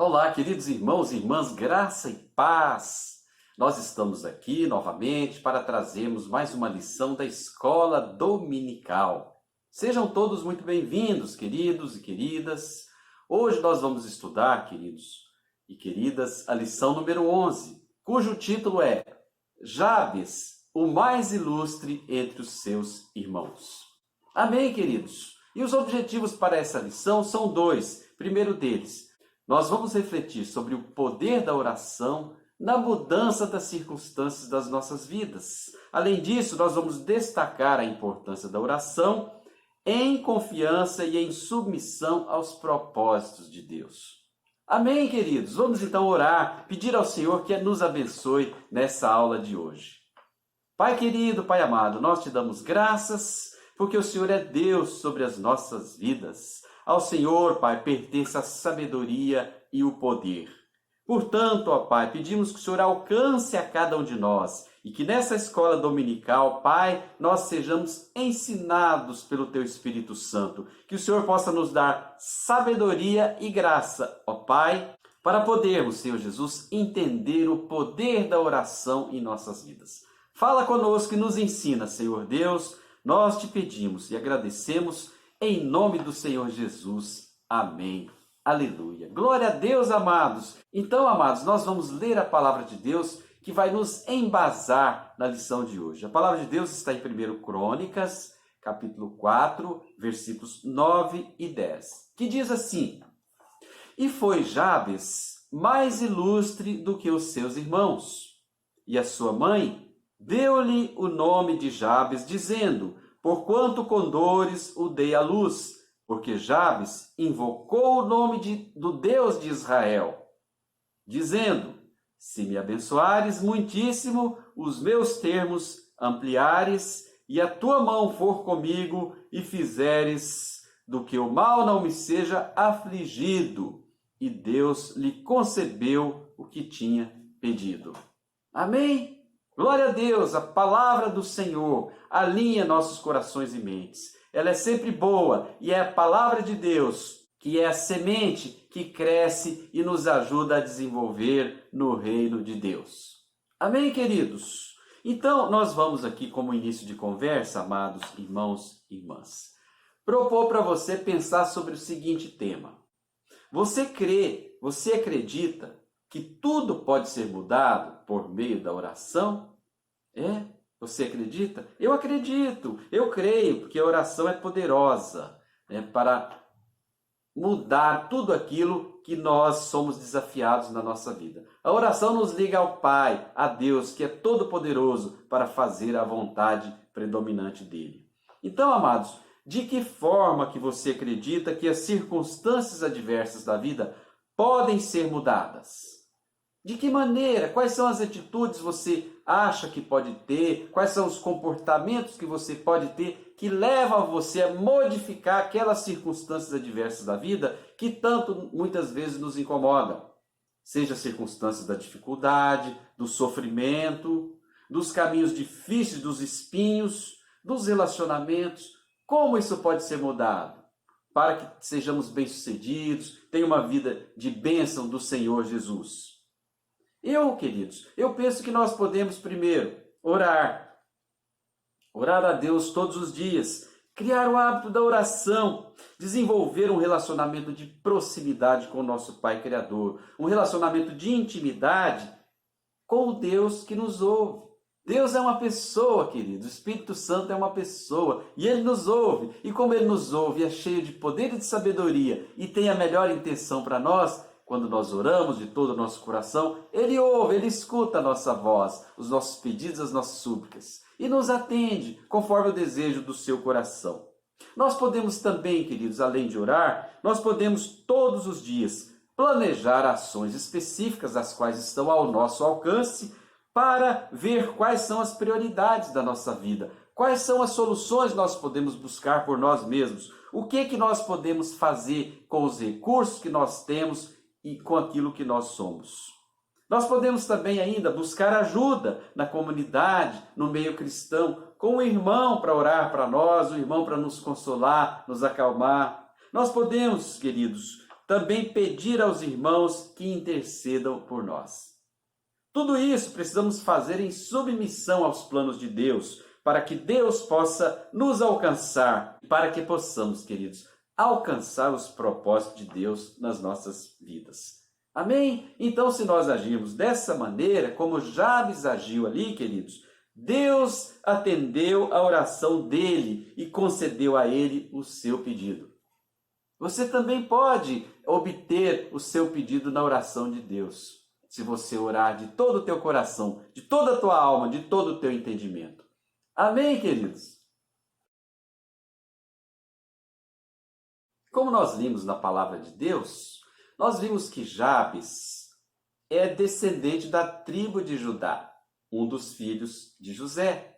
Olá, queridos irmãos e irmãs, graça e paz. Nós estamos aqui novamente para trazermos mais uma lição da Escola Dominical. Sejam todos muito bem-vindos, queridos e queridas. Hoje nós vamos estudar, queridos e queridas, a lição número 11, cujo título é Jabes, o mais ilustre entre os seus irmãos. Amém, queridos? E os objetivos para essa lição são dois. Primeiro deles, nós vamos refletir sobre o poder da oração na mudança das circunstâncias das nossas vidas. Além disso, nós vamos destacar a importância da oração em confiança e em submissão aos propósitos de Deus. Amém, queridos? Vamos então orar, pedir ao Senhor que nos abençoe nessa aula de hoje. Pai querido, Pai amado, nós te damos graças porque o Senhor é Deus sobre as nossas vidas. Ao Senhor, Pai, pertence a sabedoria e o poder. Portanto, ó Pai, pedimos que o Senhor alcance a cada um de nós e que nessa escola dominical, Pai, nós sejamos ensinados pelo Teu Espírito Santo. Que o Senhor possa nos dar sabedoria e graça, ó Pai, para podermos, Senhor Jesus, entender o poder da oração em nossas vidas. Fala conosco e nos ensina, Senhor Deus. Nós te pedimos e agradecemos em nome do Senhor Jesus. Amém. Aleluia. Glória a Deus, amados. Então, amados, nós vamos ler a palavra de Deus que vai nos embasar na lição de hoje. A palavra de Deus está em 1 Crônicas, capítulo 4, versículos 9 e 10, que diz assim: E foi Jabes mais ilustre do que os seus irmãos, e a sua mãe deu-lhe o nome de Jabes, dizendo: Porquanto com dores o dei à luz, porque Jabes invocou o nome do Deus de Israel, dizendo: Se me abençoares muitíssimo, os meus termos ampliares, e a tua mão for comigo, e fizeres do que o mal não me seja afligido. E Deus lhe concedeu o que tinha pedido. Amém? Glória a Deus, a palavra do Senhor alinha nossos corações e mentes. Ela é sempre boa e é a palavra de Deus que é a semente que cresce e nos ajuda a desenvolver no reino de Deus. Amém, queridos? Então, nós vamos aqui, como início de conversa, amados irmãos e irmãs, propor para você pensar sobre o seguinte tema. Você crê, você acredita que tudo pode ser mudado por meio da oração? Você acredita? Eu acredito, eu creio, porque a oração é poderosa para mudar tudo aquilo que nós somos desafiados na nossa vida. A oração nos liga ao Pai, a Deus, que é todo-poderoso para fazer a vontade predominante dele. Então, amados, de que forma que você acredita que as circunstâncias adversas da vida podem ser mudadas? De que maneira? Quais são as atitudes que você acha que pode ter? Quais são os comportamentos que você pode ter que levam você a modificar aquelas circunstâncias adversas da vida que tanto muitas vezes nos incomodam? Seja circunstâncias da dificuldade, do sofrimento, dos caminhos difíceis, dos espinhos, dos relacionamentos. Como isso pode ser mudado? Para que sejamos bem-sucedidos, tenham uma vida de bênção do Senhor Jesus. Queridos, eu penso que nós podemos primeiro orar a Deus todos os dias, criar o hábito da oração, desenvolver um relacionamento de proximidade com o nosso Pai Criador, um relacionamento de intimidade com o Deus que nos ouve. Deus é uma pessoa, queridos, o Espírito Santo é uma pessoa e Ele nos ouve, e como Ele nos ouve, é cheio de poder e de sabedoria e tem a melhor intenção para nós. Quando nós oramos de todo o nosso coração, Ele ouve, Ele escuta a nossa voz, os nossos pedidos, as nossas súplicas, e nos atende conforme o desejo do seu coração. Nós podemos também, queridos, além de orar, nós podemos todos os dias planejar ações específicas, as quais estão ao nosso alcance, para ver quais são as prioridades da nossa vida, quais são as soluções que nós podemos buscar por nós mesmos, o que nós podemos fazer com os recursos que nós temos e com aquilo que nós somos. Nós podemos também ainda buscar ajuda na comunidade, no meio cristão, com o irmão para orar para nós, o irmão para nos consolar, nos acalmar. Nós podemos, queridos, também pedir aos irmãos que intercedam por nós. Tudo isso precisamos fazer em submissão aos planos de Deus, para que Deus possa nos alcançar, para que possamos, queridos, alcançar os propósitos de Deus nas nossas vidas. Amém? Então, se nós agirmos dessa maneira, como Jabes agiu ali, queridos, Deus atendeu a oração dele e concedeu a ele o seu pedido. Você também pode obter o seu pedido na oração de Deus, se você orar de todo o teu coração, de toda a tua alma, de todo o teu entendimento. Amém, queridos? Como nós vimos na palavra de Deus, nós vimos que Jabes é descendente da tribo de Judá, um dos filhos de José.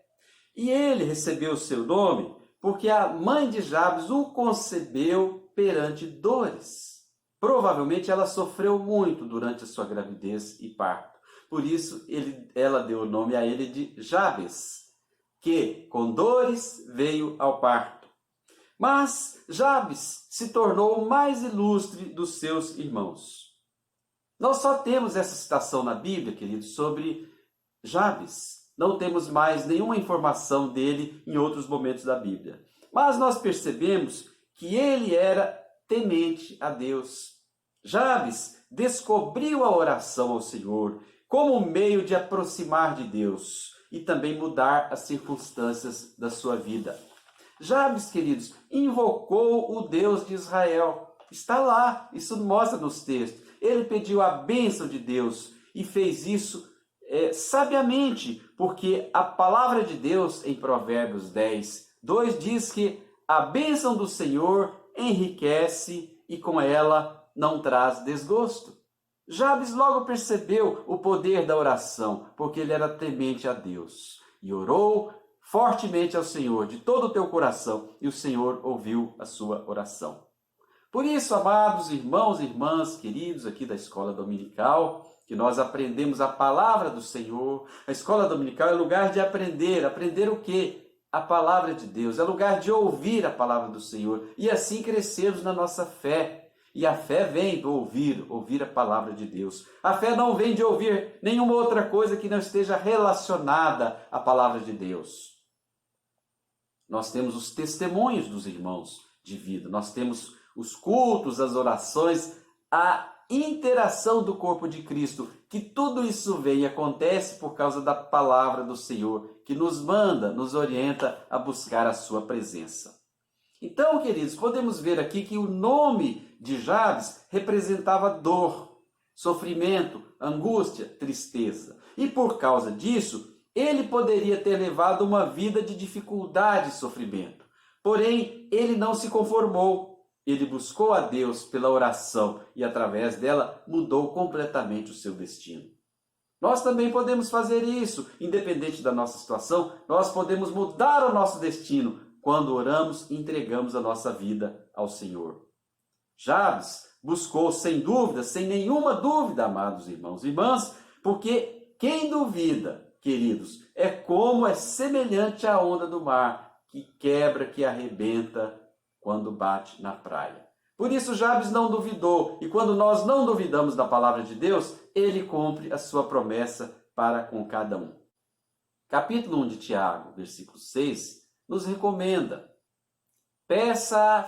E ele recebeu o seu nome porque a mãe de Jabes o concebeu perante dores. Provavelmente ela sofreu muito durante a sua gravidez e parto. Por isso ela deu o nome a ele de Jabes, que com dores veio ao parto. Mas Jabes se tornou o mais ilustre dos seus irmãos. Nós só temos essa citação na Bíblia, queridos, sobre Jabes. Não temos mais nenhuma informação dele em outros momentos da Bíblia. Mas nós percebemos que ele era temente a Deus. Jabes descobriu a oração ao Senhor como um meio de aproximar de Deus e também mudar as circunstâncias da sua vida. Jabes, queridos, invocou o Deus de Israel. Está lá, isso mostra nos textos. Ele pediu a bênção de Deus e fez isso sabiamente, porque a palavra de Deus em Provérbios 10, 2 diz que a bênção do Senhor enriquece e com ela não traz desgosto. Jabes logo percebeu o poder da oração, porque ele era temente a Deus e orou fortemente ao Senhor de todo o teu coração, e o Senhor ouviu a sua oração. Por isso, amados irmãos e irmãs queridos aqui da Escola Dominical, que nós aprendemos a palavra do Senhor. A Escola Dominical é lugar de aprender. Aprender o quê? A palavra de Deus. É lugar de ouvir a palavra do Senhor e assim crescermos na nossa fé. E a fé vem do ouvir a palavra de Deus. A fé não vem de ouvir nenhuma outra coisa que não esteja relacionada à palavra de Deus. Nós temos os testemunhos dos irmãos de vida, nós temos os cultos, as orações, a interação do corpo de Cristo, que tudo isso vem e acontece por causa da palavra do Senhor, que nos manda, nos orienta a buscar a sua presença. Então, queridos, podemos ver aqui que o nome de Jabes representava dor, sofrimento, angústia, tristeza. E por causa disso, ele poderia ter levado uma vida de dificuldade e sofrimento. Porém, ele não se conformou. Ele buscou a Deus pela oração e, através dela, mudou completamente o seu destino. Nós também podemos fazer isso, independente da nossa situação. Nós podemos mudar o nosso destino quando oramos e entregamos a nossa vida ao Senhor. Jabes buscou, sem dúvida, sem nenhuma dúvida, amados irmãos e irmãs, porque quem duvida, queridos, é como é semelhante à onda do mar, que quebra, que arrebenta quando bate na praia. Por isso Jabes não duvidou, e quando nós não duvidamos da palavra de Deus, ele cumpre a sua promessa para com cada um. Capítulo 1 de Tiago, versículo 6, nos recomenda: peça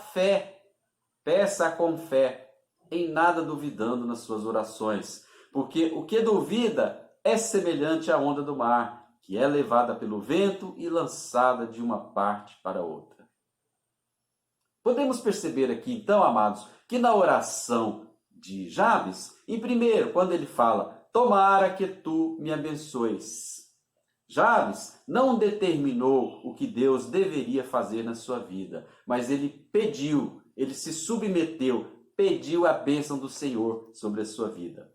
com fé, em nada duvidando nas suas orações, porque o que duvida é semelhante à onda do mar, que é levada pelo vento e lançada de uma parte para outra. Podemos perceber aqui, então, amados, que na oração de Jabes, em primeiro, quando ele fala, tomara que tu me abençoes. Jabes não determinou o que Deus deveria fazer na sua vida, mas ele pediu, ele se submeteu, pediu a bênção do Senhor sobre a sua vida.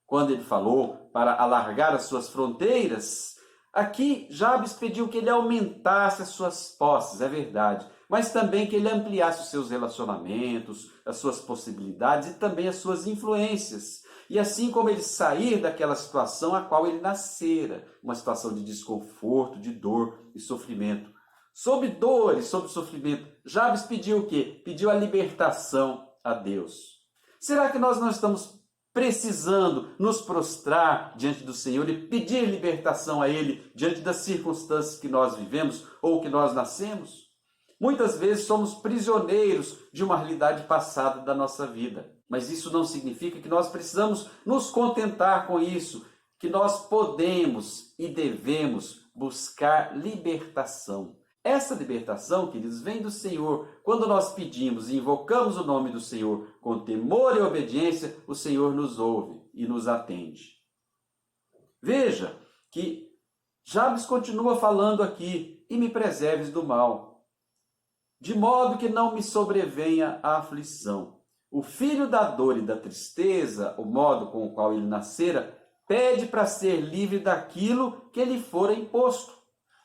Quando ele falou para alargar as suas fronteiras, aqui Jabes pediu que ele aumentasse as suas posses, é verdade, mas também que ele ampliasse os seus relacionamentos, as suas possibilidades e também as suas influências. E assim como ele sair daquela situação a qual ele nascera, uma situação de desconforto, de dor e sofrimento. Sob dor e sob sofrimento, Jabes pediu o quê? Pediu a libertação a Deus. Será que nós não estamos precisando nos prostrar diante do Senhor e pedir libertação a Ele diante das circunstâncias que nós vivemos ou que nós nascemos? Muitas vezes somos prisioneiros de uma realidade passada da nossa vida, mas isso não significa que nós precisamos nos contentar com isso, que nós podemos e devemos buscar libertação. Essa libertação, queridos, vem do Senhor. Quando nós pedimos e invocamos o nome do Senhor com temor e obediência, o Senhor nos ouve e nos atende. Veja que Jabes continua falando aqui: e me preserves do mal, de modo que não me sobrevenha a aflição. O filho da dor e da tristeza, o modo com o qual ele nascera, pede para ser livre daquilo que lhe fora imposto.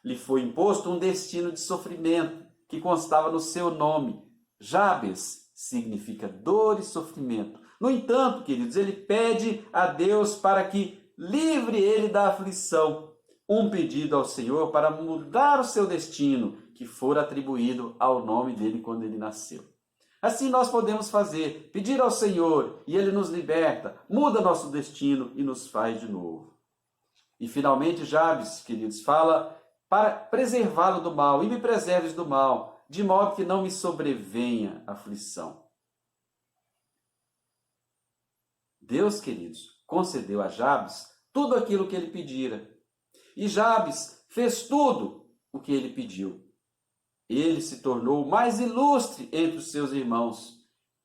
Lhe foi imposto um destino de sofrimento que constava no seu nome. Jabes significa dor e sofrimento. No entanto, queridos, ele pede a Deus para que livre ele da aflição. Um pedido ao Senhor para mudar o seu destino, que fora atribuído ao nome dele quando ele nasceu. Assim nós podemos fazer, pedir ao Senhor e Ele nos liberta, muda nosso destino e nos faz de novo. E finalmente Jabes, queridos, fala para preservá-lo do mal, e me preserves do mal, de modo que não me sobrevenha aflição. Deus, queridos, concedeu a Jabes tudo aquilo que ele pedira. E Jabes fez tudo o que ele pediu. Ele se tornou o mais ilustre entre os seus irmãos.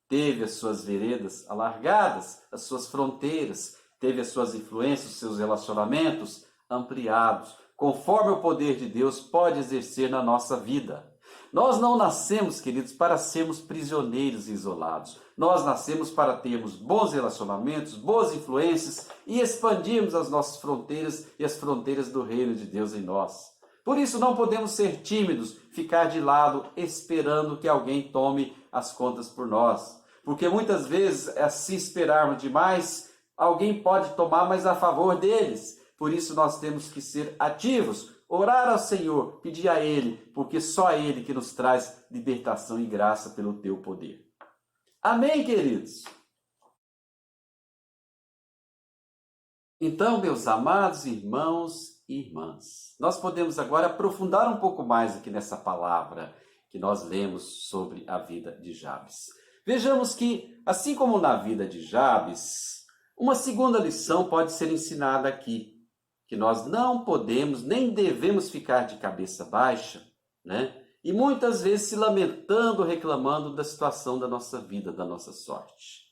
Teve as suas veredas alargadas, as suas fronteiras, teve as suas influências, os seus relacionamentos ampliados, conforme o poder de Deus pode exercer na nossa vida. Nós não nascemos, queridos, para sermos prisioneiros e isolados. Nós nascemos para termos bons relacionamentos, boas influências e expandirmos as nossas fronteiras e as fronteiras do reino de Deus em nós. Por isso não podemos ser tímidos, ficar de lado esperando que alguém tome as contas por nós. Porque muitas vezes, se esperarmos demais, alguém pode tomar, mas a favor deles. Por isso nós temos que ser ativos, orar ao Senhor, pedir a Ele, porque só Ele que nos traz libertação e graça pelo teu poder. Amém, queridos? Então, meus amados irmãos e irmãs, nós podemos agora aprofundar um pouco mais aqui nessa palavra que nós lemos sobre a vida de Jabes. Vejamos que, assim como na vida de Jabes, uma segunda lição pode ser ensinada aqui, que nós não podemos nem devemos ficar de cabeça baixa, né? E muitas vezes se lamentando, reclamando da situação da nossa vida, da nossa sorte.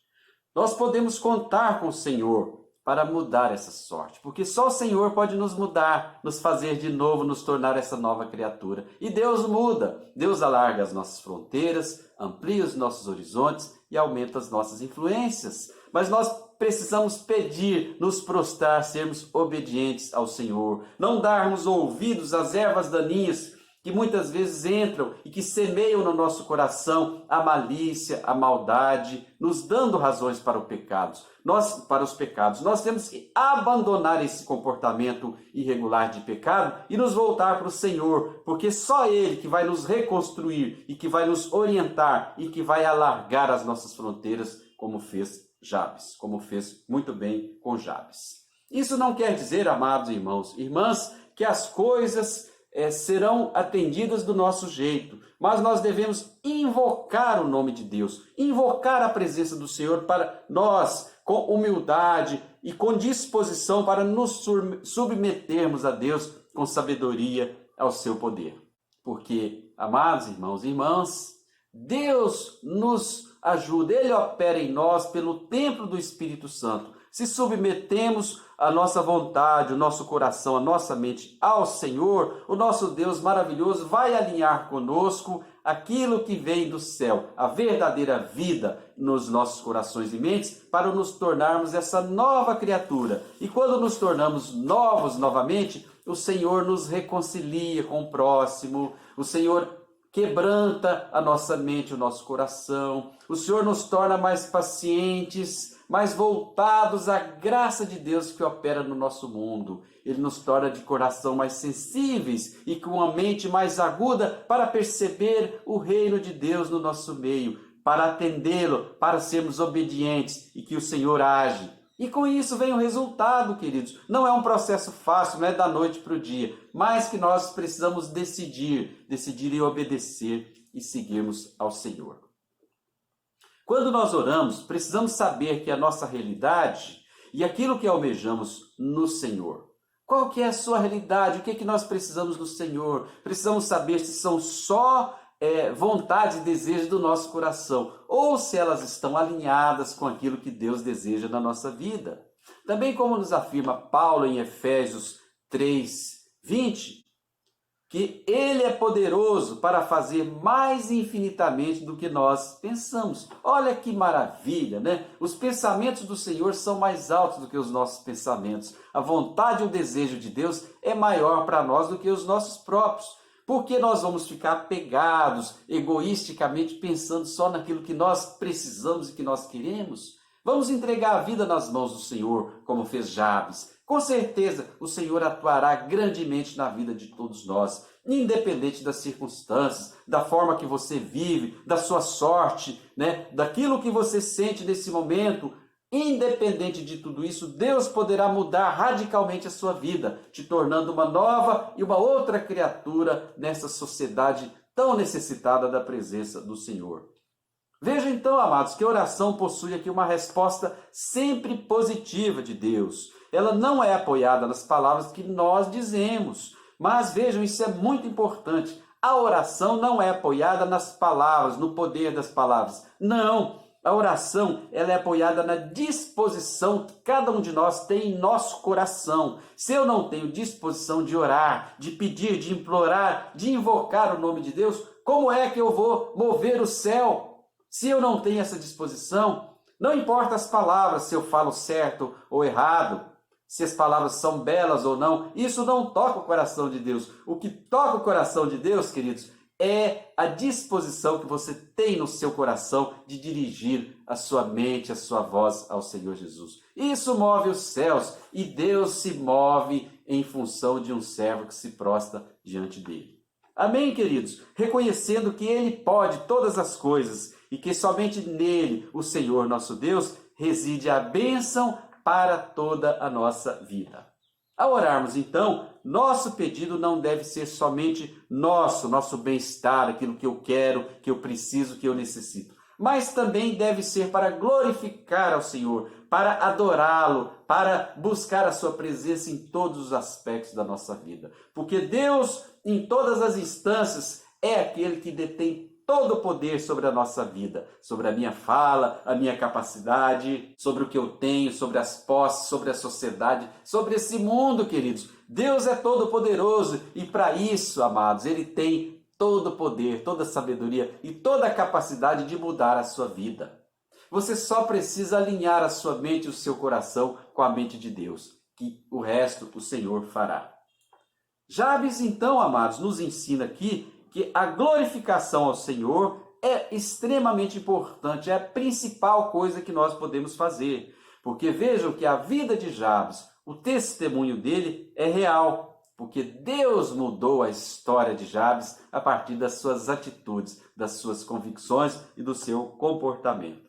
Nós podemos contar com o Senhor para mudar essa sorte, porque só o Senhor pode nos mudar, nos fazer de novo, nos tornar essa nova criatura. E Deus muda, Deus alarga as nossas fronteiras, amplia os nossos horizontes e aumenta as nossas influências. Mas nós precisamos pedir, nos prostrar, sermos obedientes ao Senhor, não darmos ouvidos às ervas daninhas que muitas vezes entram e que semeiam no nosso coração a malícia, a maldade, nos dando razões para os pecados. Nós temos que abandonar esse comportamento irregular de pecado e nos voltar para o Senhor, porque só Ele que vai nos reconstruir e que vai nos orientar e que vai alargar as nossas fronteiras, como fez Jabes, como fez muito bem com Jabes. Isso não quer dizer, amados irmãos e irmãs, que as coisas serão atendidas do nosso jeito, mas nós devemos invocar o nome de Deus, invocar a presença do Senhor para nós, com humildade e com disposição para nos submetermos a Deus com sabedoria ao seu poder. Porque, amados irmãos e irmãs, Deus nos ajuda, Ele opera em nós pelo templo do Espírito Santo. Se submetemos a nossa vontade, o nosso coração, a nossa mente ao Senhor, o nosso Deus maravilhoso vai alinhar conosco aquilo que vem do céu, a verdadeira vida nos nossos corações e mentes, para nos tornarmos essa nova criatura. E quando nos tornamos novos novamente, o Senhor nos reconcilia com o próximo, o Senhor quebranta a nossa mente, o nosso coração, o Senhor nos torna mais pacientes, mais voltados à graça de Deus que opera no nosso mundo. Ele nos torna de coração mais sensíveis e com uma mente mais aguda para perceber o reino de Deus no nosso meio, para atendê-lo, para sermos obedientes e que o Senhor age. E com isso vem o resultado, queridos. Não é um processo fácil, não é da noite para o dia, mas que nós precisamos decidir e obedecer e seguirmos ao Senhor. Quando nós oramos, precisamos saber que a nossa realidade e aquilo que almejamos no Senhor. Qual que é a sua realidade? O que é que nós precisamos do Senhor? Precisamos saber se são só vontade e desejo do nosso coração, ou se elas estão alinhadas com aquilo que Deus deseja na nossa vida. Também como nos afirma Paulo em Efésios 3:20, que Ele é poderoso para fazer mais infinitamente do que nós pensamos. Olha que maravilha, né? Os pensamentos do Senhor são mais altos do que os nossos pensamentos. A vontade e o desejo de Deus é maior para nós do que os nossos próprios. Por que nós vamos ficar pegados, egoisticamente, pensando só naquilo que nós precisamos e que nós queremos? Vamos entregar a vida nas mãos do Senhor, como fez Jabes. Com certeza, o Senhor atuará grandemente na vida de todos nós, independente das circunstâncias, da forma que você vive, da sua sorte, né? Daquilo que você sente nesse momento. Independente de tudo isso, Deus poderá mudar radicalmente a sua vida, te tornando uma nova e uma outra criatura nessa sociedade tão necessitada da presença do Senhor. Veja então, amados, que a oração possui aqui uma resposta sempre positiva de Deus. Ela não é apoiada nas palavras que nós dizemos, mas vejam, isso é muito importante. A oração não é apoiada nas palavras, no poder das palavras. Não! A oração ela é apoiada na disposição que cada um de nós tem em nosso coração. Se eu não tenho disposição de orar, de pedir, de implorar, de invocar o nome de Deus, como é que eu vou mover o céu? Se eu não tenho essa disposição, não importa as palavras, se eu falo certo ou errado, se as palavras são belas ou não, isso não toca o coração de Deus. O que toca o coração de Deus, queridos, é a disposição que você tem no seu coração de dirigir a sua mente, a sua voz ao Senhor Jesus. Isso move os céus e Deus se move em função de um servo que se prostra diante dele. Amém, queridos? Reconhecendo que Ele pode todas as coisas e que somente nele, o Senhor nosso Deus, reside a bênção para toda a nossa vida. Ao orarmos, então, nosso pedido não deve ser somente nosso bem-estar, aquilo que eu quero, que eu preciso, que eu necessito, mas também deve ser para glorificar ao Senhor, para adorá-lo, para buscar a sua presença em todos os aspectos da nossa vida. Porque Deus, em todas as instâncias, é aquele que detém todo o poder sobre a nossa vida, sobre a minha fala, a minha capacidade, sobre o que eu tenho, sobre as posses, sobre a sociedade, sobre esse mundo, queridos. Deus é todo poderoso e para isso, amados, Ele tem todo o poder, toda a sabedoria e toda a capacidade de mudar a sua vida. Você só precisa alinhar a sua mente e o seu coração com a mente de Deus, que o resto o Senhor fará. Jabes, então, amados, nos ensina aqui que a glorificação ao Senhor é extremamente importante, é a principal coisa que nós podemos fazer. Porque vejam que a vida de Jabes, o testemunho dele é real, porque Deus mudou a história de Jabes a partir das suas atitudes, das suas convicções e do seu comportamento.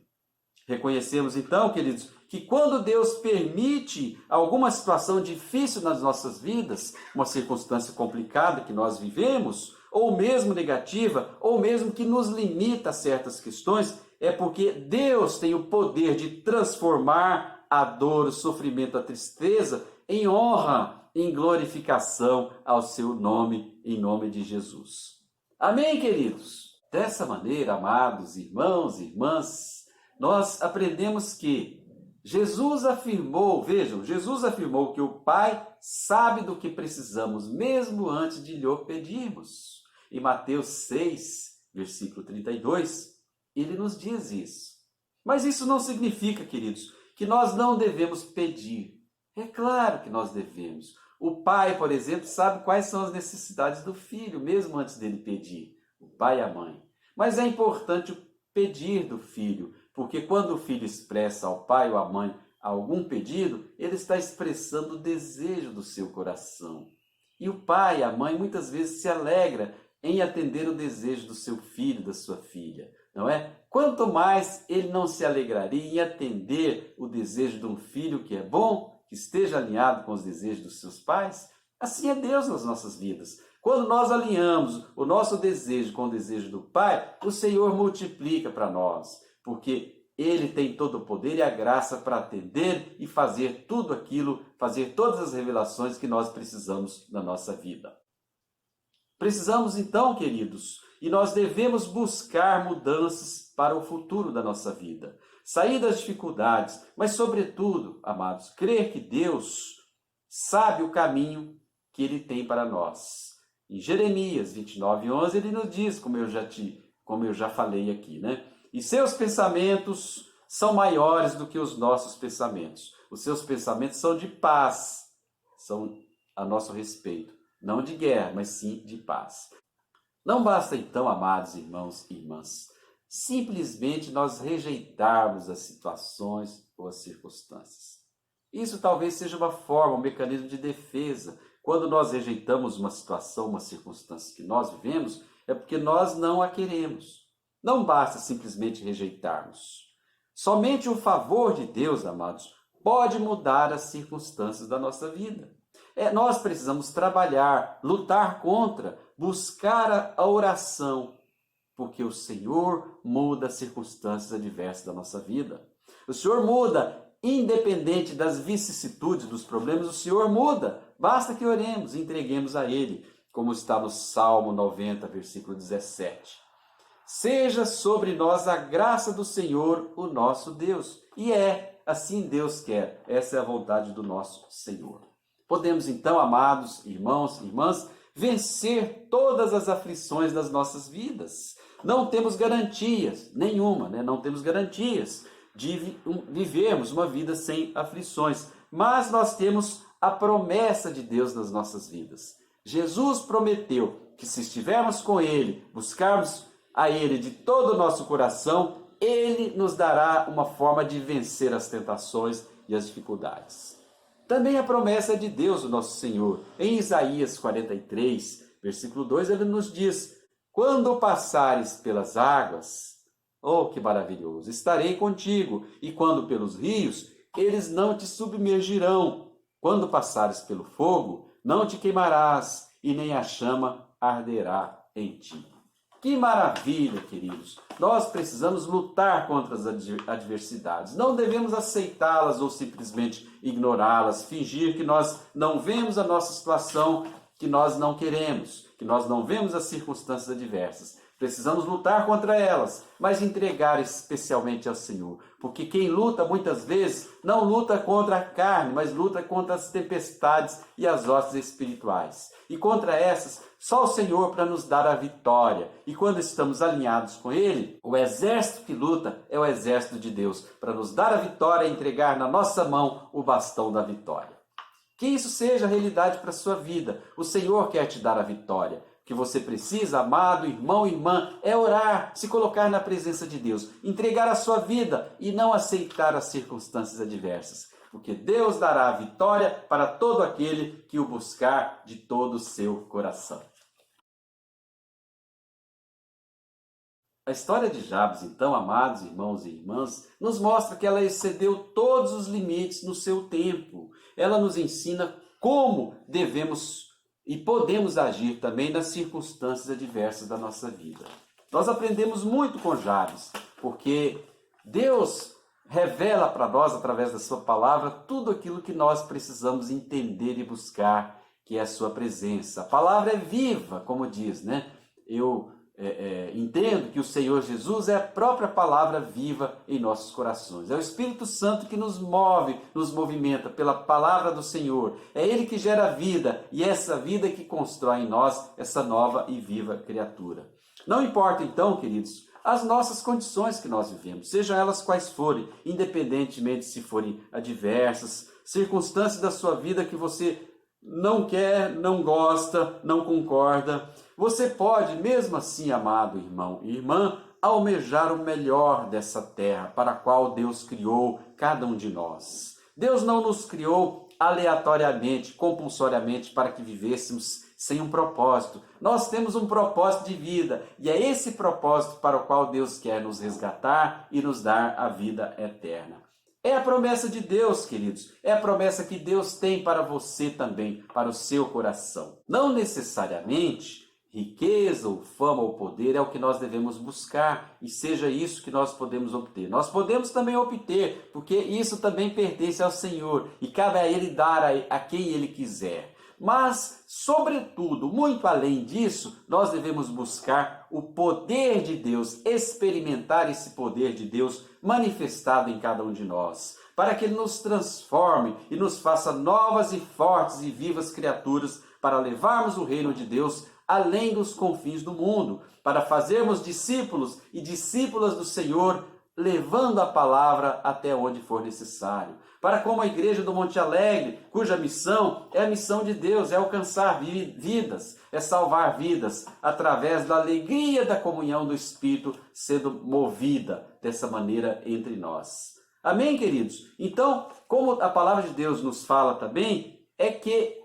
Reconhecemos então, queridos, que quando Deus permite alguma situação difícil nas nossas vidas, uma circunstância complicada que nós vivemos, ou mesmo negativa, ou mesmo que nos limita a certas questões, é porque Deus tem o poder de transformar a dor, o sofrimento, a tristeza em honra, em glorificação ao seu nome, em nome de Jesus. Amém, queridos? Dessa maneira, amados irmãos e irmãs, nós aprendemos que Jesus afirmou, vejam, Jesus afirmou que o Pai sabe do que precisamos, mesmo antes de lhe pedirmos. Em Mateus 6, versículo 32, ele nos diz isso. Mas isso não significa, queridos, que nós não devemos pedir. É claro que nós devemos. O pai, por exemplo, sabe quais são as necessidades do filho, mesmo antes dele pedir. O pai e a mãe. Mas é importante o pedir do filho, porque quando o filho expressa ao pai ou à mãe algum pedido, ele está expressando o desejo do seu coração. E o pai e a mãe muitas vezes se alegram em atender o desejo do seu filho, da sua filha, não é? quanto mais ele não se alegraria em atender o desejo de um filho que é bom, que esteja alinhado com os desejos dos seus pais? Assim é Deus nas nossas vidas. Quando nós alinhamos o nosso desejo com o desejo do Pai, o Senhor multiplica para nós, porque Ele tem todo o poder e a graça para atender e fazer tudo aquilo, fazer todas as revelações que nós precisamos na nossa vida. Precisamos então, queridos, e nós devemos buscar mudanças para o futuro da nossa vida. Sair das dificuldades, mas sobretudo, amados, crer que Deus sabe o caminho que Ele tem para nós. Em Jeremias 29:11, ele nos diz, como eu já falei aqui, né? E seus pensamentos são maiores do que os nossos pensamentos. Os seus pensamentos são de paz, são a nosso respeito. Não de guerra, mas sim de paz. Não basta então, amados irmãos e irmãs, simplesmente nós rejeitarmos as situações ou as circunstâncias. Isso talvez seja uma forma, um mecanismo de defesa. Quando nós rejeitamos uma situação, uma circunstância que nós vivemos, é porque nós não a queremos. Não basta simplesmente rejeitarmos. Somente o favor de Deus, amados, pode mudar as circunstâncias da nossa vida. Nós precisamos trabalhar, lutar contra, buscar a oração, porque o Senhor muda as circunstâncias adversas da nossa vida. O Senhor muda, independente das vicissitudes, dos problemas, o Senhor muda. Basta que oremos, entreguemos a Ele, como está no Salmo 90, versículo 17. Seja sobre nós a graça do Senhor, o nosso Deus. E assim Deus quer. Essa é a vontade do nosso Senhor. Podemos então, amados irmãos e irmãs, vencer todas as aflições das nossas vidas. Não temos garantias, nenhuma, né? Não temos garantias de vivermos uma vida sem aflições. Mas nós temos a promessa de Deus nas nossas vidas. Jesus prometeu que se estivermos com Ele, buscarmos a Ele de todo o nosso coração, Ele nos dará uma forma de vencer as tentações e as dificuldades. Também a promessa de Deus, o nosso Senhor. Em Isaías 43, versículo 2, ele nos diz: quando passares pelas águas, oh que maravilhoso, estarei contigo, e quando pelos rios, eles não te submergirão. Quando passares pelo fogo, não te queimarás, e nem a chama arderá em ti. Que maravilha, queridos! Nós precisamos lutar contra as adversidades. Não devemos aceitá-las ou simplesmente ignorá-las, fingir que nós não vemos a nossa situação, que nós não queremos, que nós não vemos as circunstâncias adversas. Precisamos lutar contra elas, mas entregar especialmente ao Senhor. Porque quem luta muitas vezes não luta contra a carne, mas luta contra as tempestades e as hostes espirituais. E contra essas, só o Senhor para nos dar a vitória. E quando estamos alinhados com Ele, o exército que luta é o exército de Deus, para nos dar a vitória e entregar na nossa mão o bastão da vitória. Que isso seja realidade para a sua vida. O Senhor quer te dar a vitória. O que você precisa, amado irmão e irmã, é orar, se colocar na presença de Deus, entregar a sua vida e não aceitar as circunstâncias adversas. Porque Deus dará a vitória para todo aquele que o buscar de todo o seu coração. A história de Jabes, então, amados irmãos e irmãs, nos mostra que ela excedeu todos os limites no seu tempo. Ela nos ensina como devemos e podemos agir também nas circunstâncias adversas da nossa vida. Nós aprendemos muito com Jabes, porque Deus revela para nós, através da sua palavra, tudo aquilo que nós precisamos entender e buscar, que é a sua presença. A palavra é viva, como diz, né? Eu entendo que o Senhor Jesus é a própria palavra viva em nossos corações. É o Espírito Santo que nos move, nos movimenta pela palavra do Senhor. É Ele que gera vida e é essa vida que constrói em nós essa nova e viva criatura. Não importa então, queridos, as nossas condições que nós vivemos, sejam elas quais forem, independentemente se forem adversas, circunstâncias da sua vida que você não quer, não gosta, não concorda. Você pode, mesmo assim, amado irmão e irmã, almejar o melhor dessa terra para a qual Deus criou cada um de nós. Deus não nos criou aleatoriamente, compulsoriamente, para que vivêssemos sem um propósito. Nós temos um propósito de vida e é esse propósito para o qual Deus quer nos resgatar e nos dar a vida eterna. É a promessa de Deus, queridos. É a promessa que Deus tem para você também, para o seu coração. Não necessariamente riqueza ou fama ou poder é o que nós devemos buscar e seja isso que nós podemos obter. Nós podemos também obter, porque isso também pertence ao Senhor e cabe a Ele dar a quem Ele quiser. Mas, sobretudo, muito além disso, nós devemos buscar o poder de Deus, experimentar esse poder de Deus manifestado em cada um de nós, para que Ele nos transforme e nos faça novas e fortes e vivas criaturas para levarmos o reino de Deus além dos confins do mundo, para fazermos discípulos e discípulas do Senhor, levando a palavra até onde for necessário. Para como a igreja do Monte Alegre, cuja missão é a missão de Deus, é alcançar vidas, é salvar vidas, através da alegria da comunhão do Espírito sendo movida dessa maneira entre nós. Amém, queridos? Então, como a palavra de Deus nos fala também, é que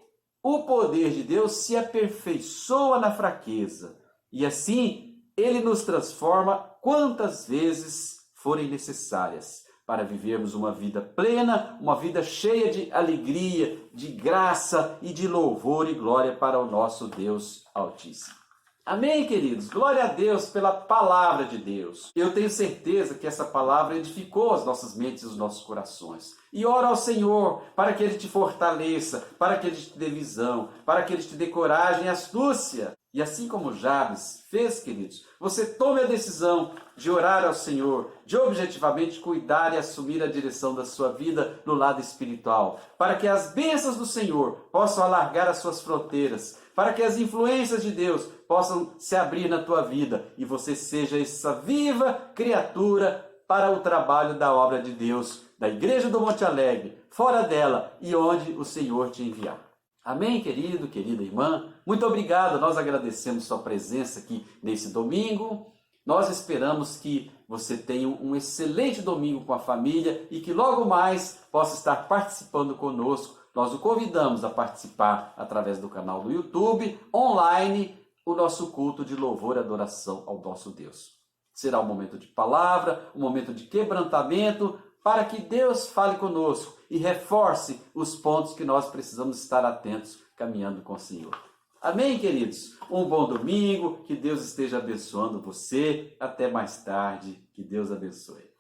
o poder de Deus se aperfeiçoa na fraqueza e assim Ele nos transforma quantas vezes forem necessárias para vivermos uma vida plena, uma vida cheia de alegria, de graça e de louvor e glória para o nosso Deus Altíssimo. Amém, queridos? Glória a Deus pela palavra de Deus. Eu tenho certeza que essa palavra edificou as nossas mentes e os nossos corações. E ora ao Senhor para que Ele te fortaleça, para que Ele te dê visão, para que Ele te dê coragem e astúcia. E assim como Jabes fez, queridos, você tome a decisão de orar ao Senhor, de objetivamente cuidar e assumir a direção da sua vida no lado espiritual, para que as bênçãos do Senhor possam alargar as suas fronteiras, para que as influências de Deus possam se abrir na tua vida e você seja essa viva criatura para o trabalho da obra de Deus, da Igreja do Monte Alegre, fora dela e onde o Senhor te enviar. Amém, querido, querida irmã? Muito obrigado, nós agradecemos sua presença aqui nesse domingo. Nós esperamos que você tenha um excelente domingo com a família e que logo mais possa estar participando conosco. Nós o convidamos a participar através do canal do YouTube, online, o nosso culto de louvor e adoração ao nosso Deus. Será um momento de palavra, um momento de quebrantamento, para que Deus fale conosco e reforce os pontos que nós precisamos estar atentos caminhando com o Senhor. Amém, queridos? Um bom domingo, que Deus esteja abençoando você. Até mais tarde, que Deus abençoe.